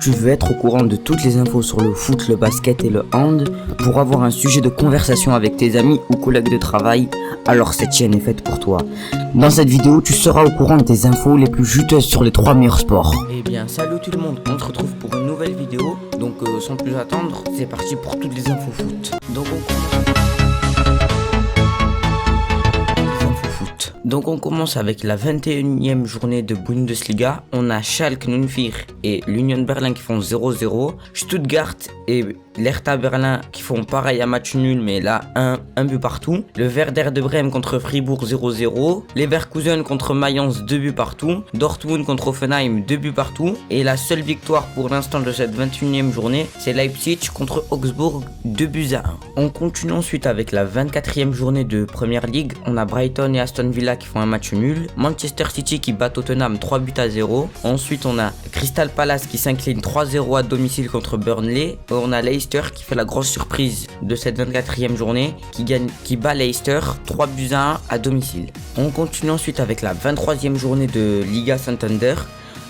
Tu veux être au courant de toutes les infos sur le foot, le basket et le hand pour avoir un sujet de conversation avec tes amis ou collègues de travail? Alors cette chaîne est faite pour toi. Dans cette vidéo, tu seras au courant des infos les plus juteuses sur les 3 meilleurs sports. Eh bien, salut tout le monde, on se retrouve pour une nouvelle vidéo. Donc sans plus attendre, c'est parti pour toutes les infos foot. Donc on commence avec la 21e journée de Bundesliga. On a Schalke 04 et l'Union Berlin qui font 0-0. Stuttgart et l'Hertha Berlin qui font pareil à match nul, mais là un but partout. Le Werder de Brême contre Fribourg 0-0. Leverkusen contre Mayence 2 buts partout. Dortmund contre Hoffenheim 2 buts partout. Et la seule victoire pour l'instant de cette 21e journée, c'est Leipzig contre Augsbourg 2-1. On continue ensuite avec la 24e journée de Première Ligue. On a Brighton et Aston Villa qui font un match nul. Manchester City qui bat Tottenham 3-0. Ensuite on a Crystal Palace qui s'incline 3-0 à domicile contre Burnley. On a Leicester qui fait la grosse surprise de cette 24e journée, qui bat Leicester 3-1 à domicile. On continue ensuite avec la 23e journée de Liga Santander.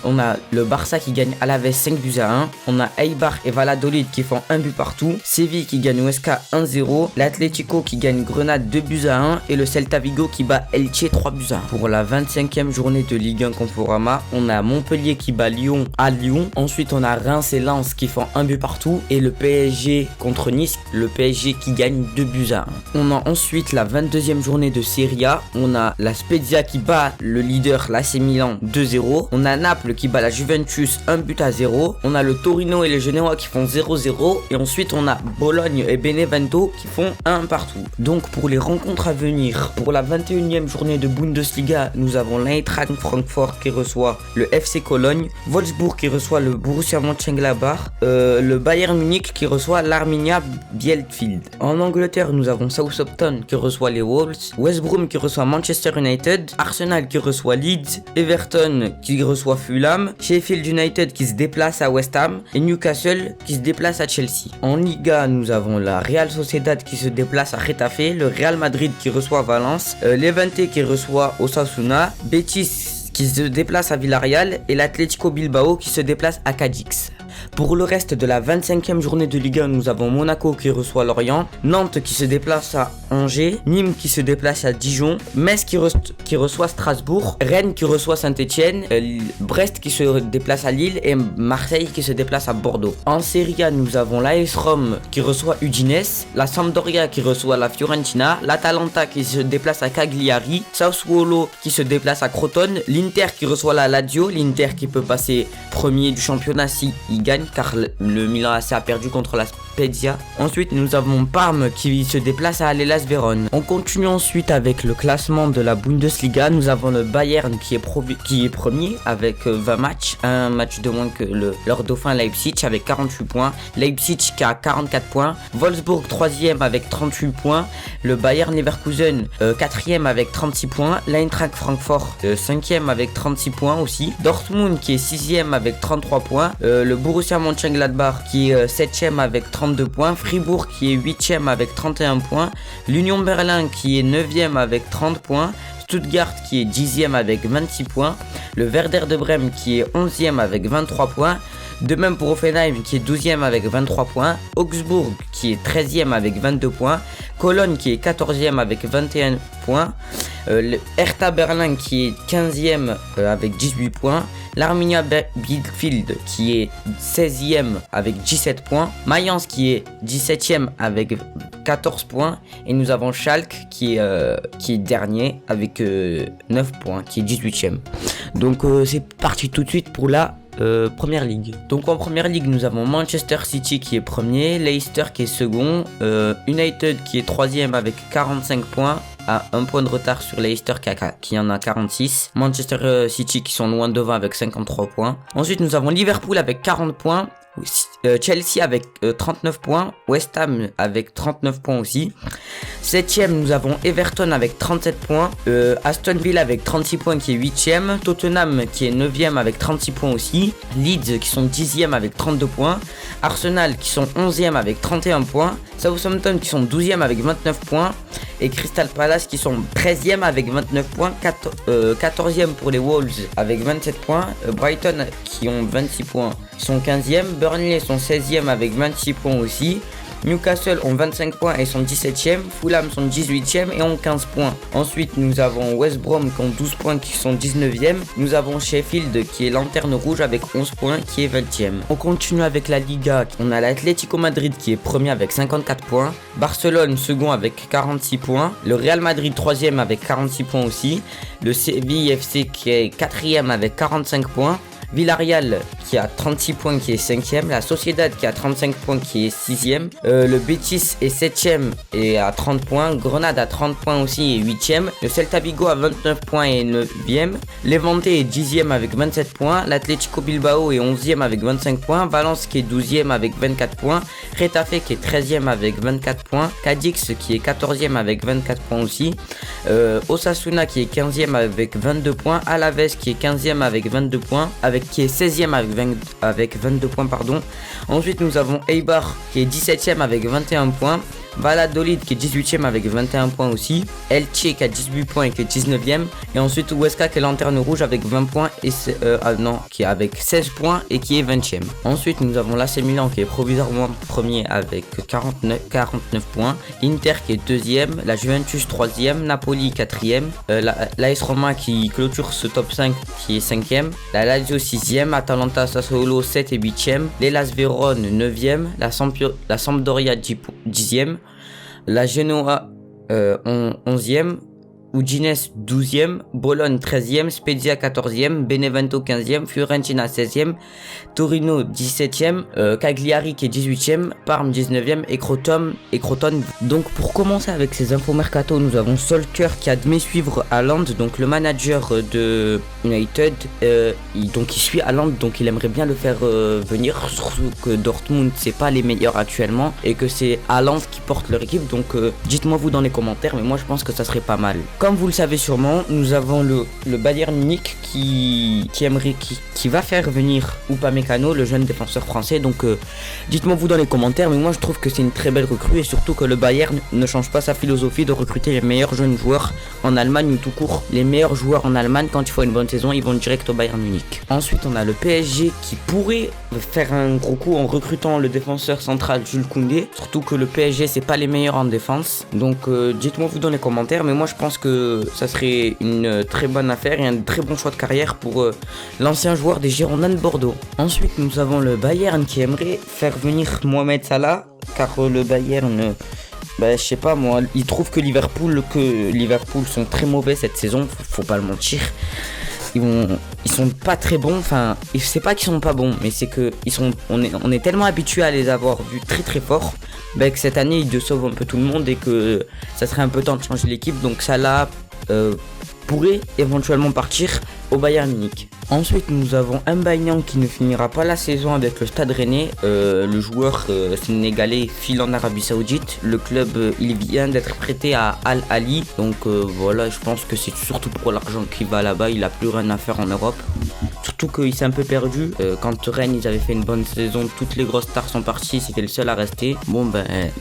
On a le Barça qui gagne Alaves 5-1. On a Eibar et Valladolid qui font un but partout. Séville qui gagne Huesca 1-0. L'Atlético qui gagne Grenade 2-1. Et le Celta Vigo qui bat Elche 3-1. Pour la 25e journée de Ligue 1 Conforama, on a Montpellier qui bat Lyon à Lyon. Ensuite on a Reims et Lens qui font un but partout. Et le PSG contre Nice, le PSG qui gagne 2-1. On a ensuite la 22e journée de Serie A. On a la Spezia qui bat le leader l'AC Milan 2-0. On a Naples qui bat la Juventus 1-0. On a le Torino et le Genoa qui font 0-0. Et ensuite on a Bologne et Benevento qui font 1 partout. Donc pour les rencontres à venir, pour la 21e journée de Bundesliga, nous avons l'Eintracht Francfort qui reçoit le FC Cologne, Wolfsburg qui reçoit le Borussia Mönchengladbach, le Bayern Munich qui reçoit l'Arminia Bielefeld. En Angleterre, nous avons Southampton qui reçoit les Wolves, West Brom qui reçoit Manchester United, Arsenal qui reçoit Leeds, Everton qui reçoit Fulham, Sheffield United qui se déplace à West Ham et Newcastle qui se déplace à Chelsea. En Liga, nous avons la Real Sociedad qui se déplace à Getafe, le Real Madrid qui reçoit Valence, Levante qui reçoit Osasuna, Betis qui se déplace à Villarreal et l'Atlético Bilbao qui se déplace à Cadix. Pour le reste de la 25e journée de Ligue 1, nous avons Monaco qui reçoit Lorient, Nantes qui se déplace à Angers, Nîmes qui se déplace à Dijon, Metz qui reçoit Strasbourg, Rennes qui reçoit Saint-Etienne, Brest qui se déplace à Lille et Marseille qui se déplace à Bordeaux. En Serie A, nous avons l'AS Rome qui reçoit Udinese, la Sampdoria qui reçoit la Fiorentina, l'Atalanta qui se déplace à Cagliari, Sassuolo qui se déplace à Crotone, l'Inter qui reçoit la Lazio, l'Inter qui peut passer premier du championnat si il gagne car le Milan AC a perdu contre la Spezia. Ensuite nous avons Parme qui se déplace à Hellas Vérone. On continue ensuite avec le classement de la Bundesliga. Nous avons le Bayern qui est premier avec 20 matchs, un match de moins que leur dauphin Leipzig avec 48 points, Leipzig qui a 44 points, Wolfsburg 3e avec 38 points, le Bayern Leverkusen 4e avec 36 points, l'Eintracht Francfort 5e avec 36 points aussi, Dortmund qui est 6e avec 33 points, le Borussia Mönchengladbach qui est 7e avec 32 points, Fribourg qui est 8e avec 31 points, l'Union Berlin qui est 9e avec 30 points, Stuttgart qui est 10e avec 26 points, le Werder de Brême qui est 11e avec 23 points, de même pour Hoffenheim qui est 12e avec 23 points, Augsbourg qui est 13e avec 22 points, Cologne qui est 14e avec 21 points, le Hertha Berlin qui est 15e avec 18 points, l'Arminia Bielefeld qui est 16e avec 17 points, Mayence qui est 17e avec 14 points et nous avons Schalke qui est dernier avec 9 points, qui est 18e. Donc c'est parti tout de suite pour la Première Ligue. Donc en Première Ligue, nous avons Manchester City qui est premier, Leicester qui est second, United qui est troisième avec 45 points, à un point de retard sur Leicester qui en a 46, Manchester City qui sont loin devant avec 53 points. Ensuite nous avons Liverpool avec 40 points, Chelsea avec 39 points, West Ham avec 39 points aussi. 7ème, nous avons Everton avec 37 points, Aston Villa avec 36 points qui est 8ème, Tottenham qui est 9ème avec 36 points aussi, Leeds qui sont 10ème avec 32 points, Arsenal qui sont 11ème avec 31 points, Southampton qui sont 12ème avec 29 points et Crystal Palace qui sont 13e avec 29 points, 14e pour les Wolves avec 27 points, Brighton qui ont 26 points sont 15e, Burnley sont 16e avec 26 points aussi, Newcastle ont 25 points et sont 17e, Fulham sont 18e et ont 15 points. Ensuite nous avons West Brom qui ont 12 points qui sont 19e, nous avons Sheffield qui est lanterne rouge avec 11 points qui est 20e. On continue avec la Liga, on a l'Atlético Madrid qui est premier avec 54 points, Barcelone second avec 46 points, le Real Madrid troisième avec 46 points aussi, le Séville FC qui est quatrième avec 45 points, Villarreal qui a 36 points qui est 5e, la Sociedad qui a 35 points qui est 6e, le Betis est 7e et à 30 points, Grenade à 30 points aussi et 8e, le Celta Vigo à 29 points et 9e, Levante est 10e avec 27 points, l'Atlético Bilbao est 11e avec 25 points, Valence qui est 12e avec 24 points, Retafe qui est 13e avec 24 points, Cadix qui est 14e avec 24 points aussi, Osasuna qui est 15e avec 22 points, Alaves qui est 15e avec 22 points, qui est 16e avec 22 points pardon. Ensuite nous avons Eibar qui est 17e avec 21 points, Valladolid qui est 18e avec 21 points aussi, Elche qui a 18 points et qui est 19e, et ensuite Huesca qui est lanterne rouge avec 20 points et qui est avec 16 points et qui est 20e. Ensuite nous avons l'AC Milan qui est provisoirement premier avec 49 points, Inter qui est 2e, la Juventus 3e, Napoli 4e, l'AS Roma qui clôture ce top 5 qui est 5e, la Lazio 6e, Atalanta Sassuolo 7 et 8e, l'Hellas Vérone 9e, la Sampdoria 10e, la Genoa 11e, Udinese 12e, Bologne 13e, Spezia 14e, Benevento 15e, Fiorentina 16e, Torino 17e, Cagliari qui est 18e, Parme 19e et Crotone. Donc pour commencer avec ces infos mercato, nous avons Solskjaer qui admet suivre Haaland, donc le manager de United, il suit Haaland, donc il aimerait bien le faire venir, surtout que Dortmund c'est pas les meilleurs actuellement et que c'est Haaland qui porte leur équipe, donc dites-moi vous dans les commentaires, mais moi je pense que ça serait pas mal. Comme vous le savez sûrement, nous avons le Bayern Munich qui va faire venir Upamecano, le jeune défenseur français. Donc dites-moi vous dans les commentaires, mais moi je trouve que c'est une très belle recrue et surtout que le Bayern ne change pas sa philosophie de recruter les meilleurs jeunes joueurs en Allemagne ou tout court. Les meilleurs joueurs en Allemagne, quand il faut une bonne saison, ils vont direct au Bayern Munich. Ensuite on a le PSG qui pourrait faire un gros coup en recrutant le défenseur central Jules Koundé, surtout que le PSG c'est pas les meilleurs en défense. Donc dites-moi vous dans les commentaires, mais moi je pense que ça serait une très bonne affaire et un très bon choix de carrière pour l'ancien joueur des Girondins de Bordeaux. Ensuite nous avons le Bayern qui aimerait faire venir Mohamed Salah, car le Bayern je sais pas moi, il trouve que Liverpool sont très mauvais cette saison, faut pas le mentir. Ils sont pas très bons, enfin c'est pas qu'ils sont pas bons, mais c'est que on est tellement habitué à les avoir vus très très forts que cette année ils déçoivent un peu tout le monde et que ça serait un peu temps de changer l'équipe. Donc Salah pourrait éventuellement partir au Bayern Munich. Ensuite nous avons Mbaye qui ne finira pas la saison avec le Stade Rennais. Le joueur sénégalais file en Arabie Saoudite. Le club il vient d'être prêté à Al Ahly. Donc voilà, je pense que c'est surtout pour l'argent qu'il va là-bas. Il a plus rien à faire en Europe. Surtout qu'il s'est un peu perdu. Quand Rennes ils avaient fait une bonne saison, toutes les grosses stars sont parties, c'était le seul à rester. Bon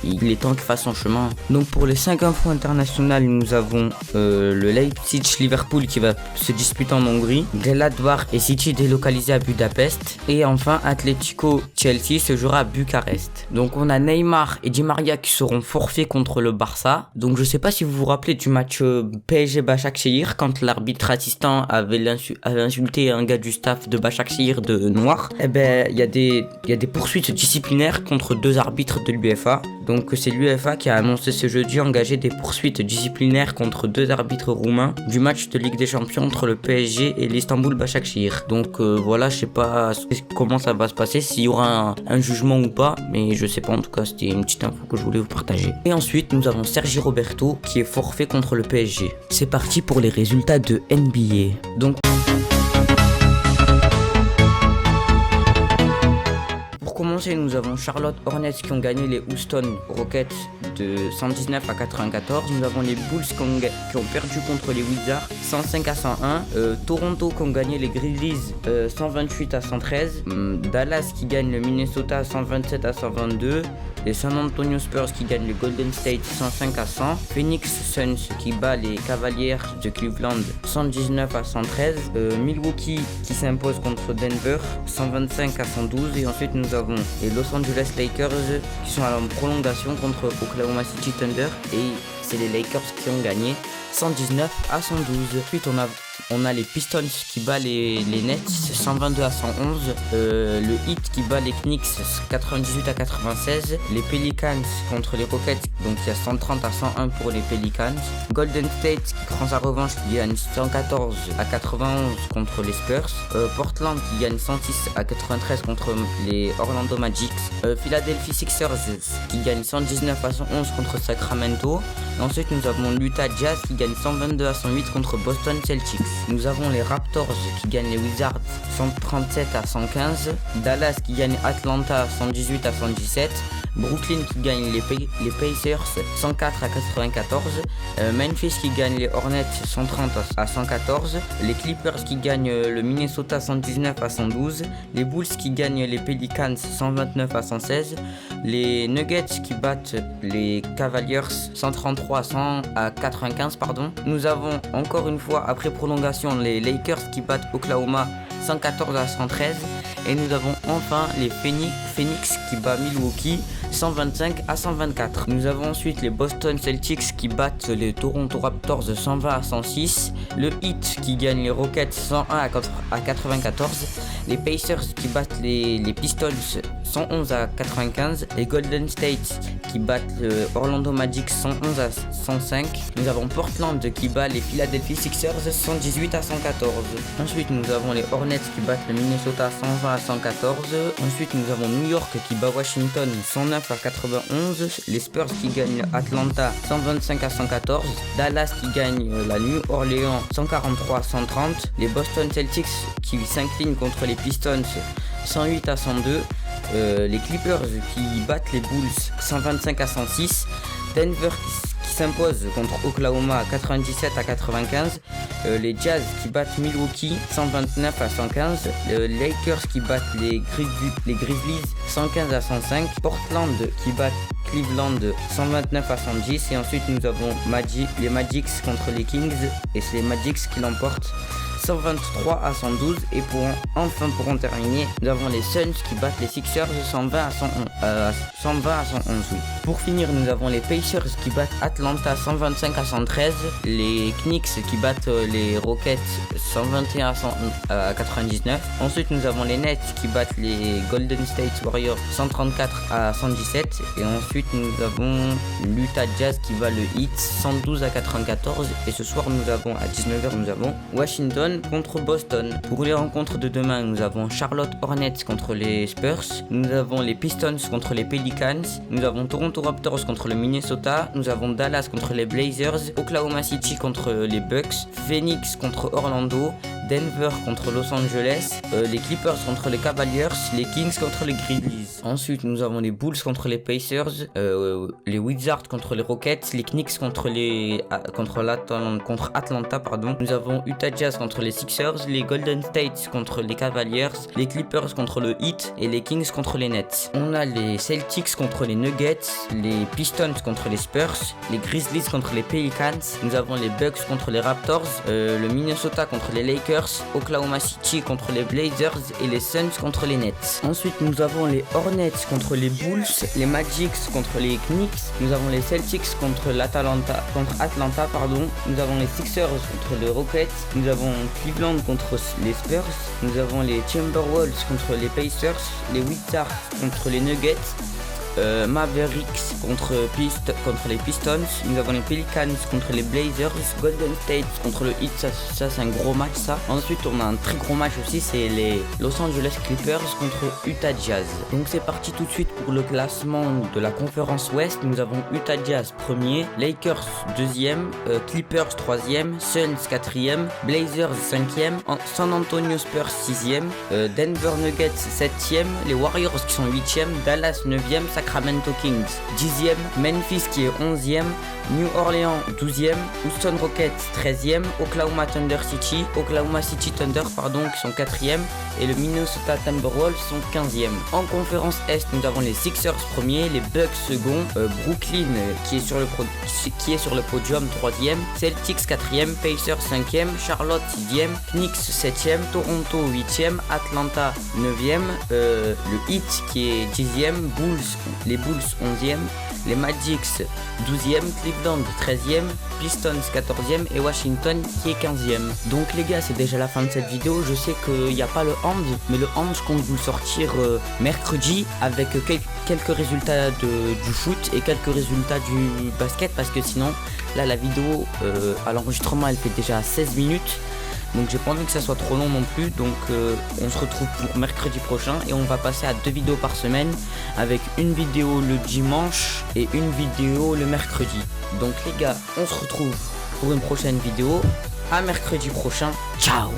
il est temps qu'il fasse son chemin. Donc pour les 5 infos internationales, nous avons le Leipzig-Liverpool qui va se disputer en Hongrie, Gladbach et City délocalisés à Budapest, et enfin Atlético-Chelsea se jouera à Bucarest. Donc on a Neymar et Di Maria qui seront forfaits contre le Barça. Donc je sais pas si vous vous rappelez du match PSG-Başakşehir quand l'arbitre assistant avait insulté un gars du staff de Başakşehir de noir. Il y a des poursuites disciplinaires contre 2 arbitres de l'UEFA. Donc c'est l'UEFA qui a annoncé ce jeudi engager des poursuites disciplinaires contre 2 arbitres roumains du match de Ligue des Champions entre le PSG et l'Istanbul Başakşehir. Donc voilà, je sais pas comment ça va se passer, s'il y aura un jugement ou pas, mais je sais pas, en tout cas c'était une petite info que je voulais vous partager. Et ensuite nous avons Sergi Roberto qui est forfait contre le PSG. C'est parti pour les résultats de NBA. Donc pour commencer, nous avons Charlotte Hornets qui ont gagné les Houston Rockets de 119 à 94. Nous avons les Bulls qui ont perdu contre les Wizards 105 à 101. Toronto qui ont gagné les Grizzlies 128 à 113. Dallas qui gagne le Minnesota 127 à 122. Les San Antonio Spurs qui gagnent le Golden State 105 à 100. Phoenix Suns qui bat les Cavaliers de Cleveland 119 à 113. Milwaukee qui s'impose contre Denver 125 à 112. Et ensuite nous avons les Los Angeles Lakers qui sont à la prolongation contre Oklahoma City Thunder. Et c'est les Lakers qui ont gagné 119 à 112. Ensuite on a les Pistons qui bat les Nets 122 à 111. Le Heat qui bat les Knicks 98 à 96. Les Pelicans contre les Rockets, donc il y a 130 à 101 pour les Pelicans. Golden State qui prend sa revanche, qui gagne 114 à 91 contre les Spurs. Portland qui gagne 106 à 93 contre les Orlando Magic. Philadelphia Sixers qui gagne 119 à 111 contre Sacramento. Et ensuite nous avons l'Utah Jazz qui gagne 122 à 108 contre Boston Celtics. Nous avons les Raptors qui gagnent les Wizards 137 à 115. Dallas qui gagne Atlanta 118 à 117. Brooklyn qui gagne les Pacers 104 à 94. Memphis qui gagne les Hornets 130 à 114. Les Clippers qui gagnent le Minnesota 119 à 112. Les Bulls qui gagnent les Pelicans 129 à 116. Les Nuggets qui battent les Cavaliers 133 à 95 pardon. Nous avons encore une fois après prolongation les Lakers qui battent Oklahoma 114 à 113. Et nous avons enfin les Phoenix qui bat Milwaukee 125 à 124. Nous avons ensuite les Boston Celtics qui battent les Toronto Raptors 120 à 106. Le Heat qui gagne les Rockets 101 à 94. Les Pacers qui battent les Pistons 111 à 95. Les Golden State qui battent Orlando Magic 111 à 105. Nous avons Portland qui bat les Philadelphia Sixers 118 à 114. Ensuite nous avons les Hornets qui battent le Minnesota 120 à 114. Ensuite nous avons New York qui bat Washington 109 à 91. Les Spurs qui gagnent Atlanta 125 à 114. Dallas qui gagne la New Orleans 143 à 130. Les Boston Celtics qui s'inclinent contre les Pistons 108 à 102. Les Clippers qui battent les Bulls 125 à 106. Denver qui s'impose contre Oklahoma 97 à 95. Les Jazz qui battent Milwaukee 129 à 115. Les Lakers qui battent les Grizzlies 115 à 105. Portland qui battent Cleveland 129 à 110. Et ensuite nous avons les Magic contre les Kings. Et c'est les Magic qui l'emportent 123 à 112. Et pour en terminer, nous avons les Suns qui battent les Sixers 120 à 111. Oui. Pour finir, nous avons les Pacers qui battent Atlanta 125 à 113. Les Knicks qui battent les Rockets 121 à 99. Ensuite, nous avons les Nets qui battent les Golden State Warriors 134 à 117. Et ensuite, nous avons l'Utah Jazz qui bat le Heat 112 à 94. Et ce soir, nous avons à 19h, nous avons Washington contre Boston. Pour les rencontres de demain, nous avons Charlotte Hornets contre les Spurs. Nous avons les Pistons contre les Pelicans. Nous avons Toronto Raptors contre le Minnesota. Nous avons Dallas contre les Blazers. Oklahoma City contre les Bucks. Phoenix contre Orlando. Denver contre Los Angeles, les Clippers contre les Cavaliers, les Kings contre les Grizzlies. Ensuite, nous avons les Bulls contre les Pacers, les Wizards contre les Rockets, les Knicks contre Atlanta, pardon. Nous avons Utah Jazz contre les Sixers, les Golden State contre les Cavaliers, les Clippers contre le Heat et les Kings contre les Nets. On a les Celtics contre les Nuggets, les Pistons contre les Spurs, les Grizzlies contre les Pelicans. Nous avons les Bucks contre les Raptors, le Minnesota contre les Lakers, Oklahoma City contre les Blazers et les Suns contre les Nets. Ensuite, nous avons les Hornets contre les Bulls, les Magic contre les Knicks. Nous avons les Celtics contre Atlanta, pardon. Nous avons les Sixers contre les Rockets. Nous avons Cleveland contre les Spurs. Nous avons les Timberwolves contre les Pacers, les Wizards contre les Nuggets. Mavericks contre les Pistons. Nous avons les Pelicans contre les Blazers, Golden State contre le Heat, ça c'est un gros match ça. Ensuite on a un très gros match aussi, c'est les Los Angeles Clippers contre Utah Jazz. Donc c'est parti tout de suite pour le classement de la conférence Ouest. Nous avons Utah Jazz premier, Lakers deuxième, Clippers troisième, Suns quatrième, Blazers cinquième, San Antonio Spurs sixième, Denver Nuggets septième, les Warriors qui sont huitième, Dallas neuvième, Sacramento Kings 10e, Memphis qui est 11e, New Orleans 12e, Houston Rockets 13e, Oklahoma City Thunder qui sont 4e et le Minnesota Timberwolves sont 15e. En conférence Est, nous avons les Sixers premiers, les Bucks second, Brooklyn qui est sur le podium 3e, Celtics 4e, Pacers 5e, Charlotte 6e, Knicks 7e, Toronto 8e, Atlanta 9e, le Heat qui est 10e, les Bulls 11e, les Magics 12e, Cleveland 13e, Pistons 14e et Washington qui est 15e. Donc les gars, c'est déjà la fin de cette vidéo. Je sais qu'il n'y a pas le hand, mais le hand je compte vous le sortir mercredi avec quelques résultats du foot et quelques résultats du basket, parce que sinon là la vidéo à l'enregistrement elle fait déjà 16 minutes. Donc j'ai pas envie que ça soit trop long non plus. Donc on se retrouve pour mercredi prochain et on va passer à 2 vidéos par semaine, avec une vidéo le dimanche et une vidéo le mercredi. Donc les gars, on se retrouve pour une prochaine vidéo. À mercredi prochain. Ciao.